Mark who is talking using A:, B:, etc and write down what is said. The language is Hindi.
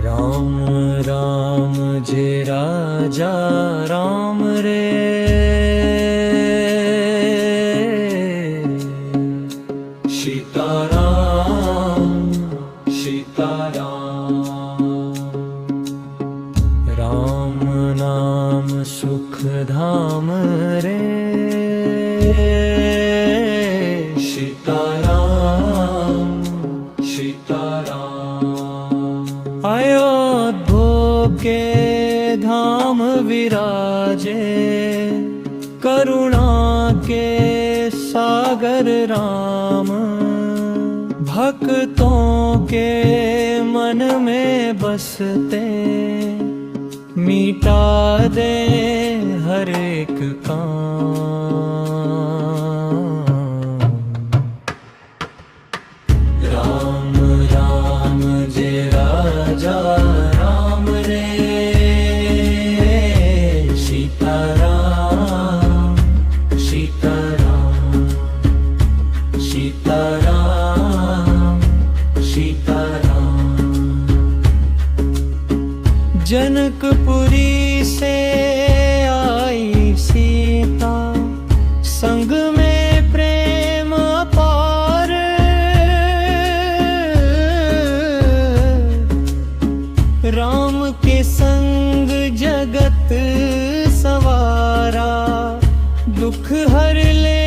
A: राम राम जे राजा राम रे, सीताराम सीताराम। राम नाम सुख धाम रे, सीताराम सीताराम। अयोध्या के धाम विराजे, करुणा के सागर राम। भक्तों के मन में बसते, मिटा दे हर एक काम। राम राम जे राजा राम रे, सीताराम सीताराम सीताराम सीताराम। जनकपुरी से आई सीता, संग में प्रेम अपार। राम के संग जगत सवारा, दुख हर ले